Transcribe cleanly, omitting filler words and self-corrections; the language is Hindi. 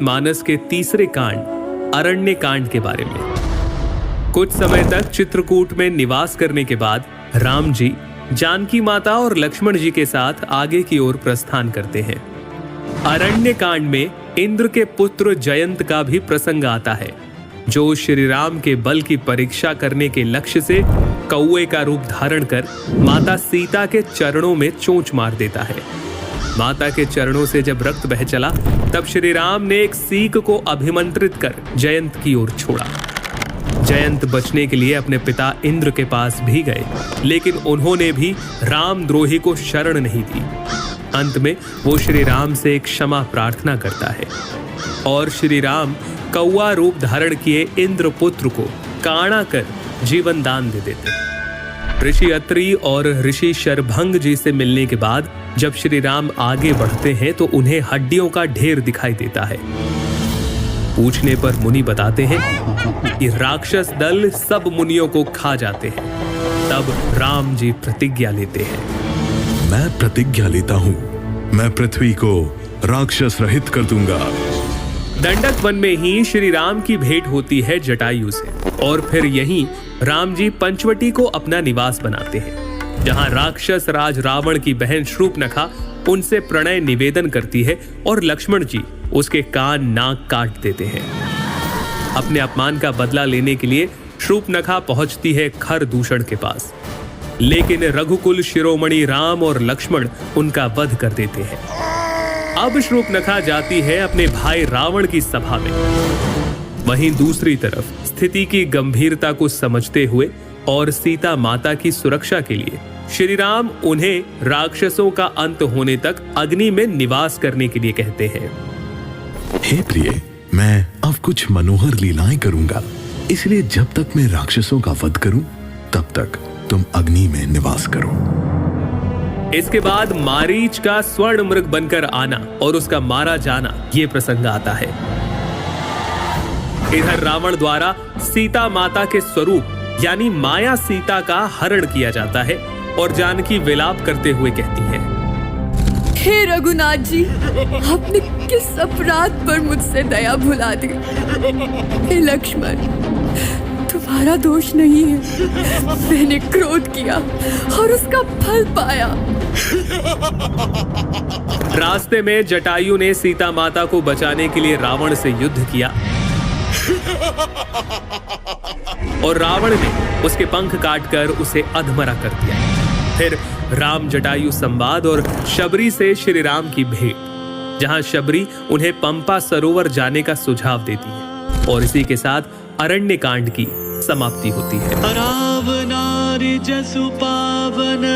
मानस के तीसरे कांड अरण्य कांड के बारे में। कुछ समय तक चित्रकूट में निवास करने के बाद राम जी जानकी माता और लक्ष्मण जी के साथ आगे की ओर प्रस्थान करते हैं। अरण्य कांड में इंद्र के पुत्र जयंत का भी प्रसंग आता है, जो श्री राम के बल की परीक्षा करने के लक्ष्य से कौवे का रूप धारण कर माता सीता के चरणों में चोंच मार देता है। माता के चरणों से जब रक्त बह चला, तब श्री राम ने एक सीक को अभिमंत्रित कर जयंत की ओर छोड़ा। जयंत बचने के लिए अपने पिता इंद्र के पास भी गए, लेकिन उन्होंने भी रामद्रोही को शरण नहीं दी। अंत में वो श्री राम से क्षमा प्रार्थना करता है और श्री राम कौवा रूप धारण किए इंद्रपुत्र को काणा कर जीवन दान दे देते हैं। ऋषि अत्रि और ऋषि शरभंग जी से मिलने के बाद जब श्री राम आगे बढ़ते हैं तो उन्हें हड्डियों का ढेर दिखाई देता है। पूछने पर मुनि बताते हैं कि राक्षस दल सब मुनियों को खा जाते हैं। तब राम जी प्रतिज्ञा लेते हैं, मैं प्रतिज्ञा लेता हूँ, मैं पृथ्वी को राक्षस रहित कर दूंगा। दंडक वन में ही श्री राम की भेंट होती है जटायु से और फिर यहीं राम जी पंचवटी को अपना निवास बनाते हैं, जहां राक्षस राज रावण की बहन शूर्पणखा उनसे प्रणय निवेदन करती है और लक्ष्मण जी उसके कान नाक काट देते हैं। अपने अपमान का बदला लेने के लिए शूर्पणखा पहुंचती है खरदूषण के पास, लेकिन रघुकुल शिरोमणि राम और लक्ष्मण उनका वध कर देते हैं। अब शूर्पणखा जाती है अपने भाई रावण की सभा में। वहीं दूसरी तरफ स्थिति की गंभीरता को समझते हुए और सीता माता की सुरक्षा के लिए श्री राम उन्हें राक्षसों का अंत होने तक अग्नि में निवास करने के लिए कहते हैं। हे प्रिय, मैं अब कुछ मनोहर लीलाएं करूंगा, इसलिए जब तक मैं राक्षसों का वध करूं तब तक तुम अग्नि में निवास करो। इसके बाद मारीच का स्वर्ण मृग बनकर आना और उसका मारा जाना ये प्रसंग आता है। इधर रावण द्वारा सीता माता के स्वरूप यानी माया सीता का हरण किया जाता है और जानकी विलाप करते हुए कहती है, हे रघुनाथ जी, आपने किस अपराध पर मुझसे दया भुला दी। हे लक्ष्मण, तुम्हारा दोष नहीं है, मैंने क्रोध किया और उसका फल पाया। रास्ते में जटायु ने सीता माता को बचाने के लिए रावण से युद्ध किया और रावण ने उसके पंख काटकर उसे अधमरा कर दिया। फिर राम जटायु संवाद और शबरी से श्री राम की भेंट, जहां शबरी उन्हें पंपा सरोवर जाने का सुझाव देती है और इसी के साथ अरण्य कांड की समाप्ति होती है। रावणारि जसु पावन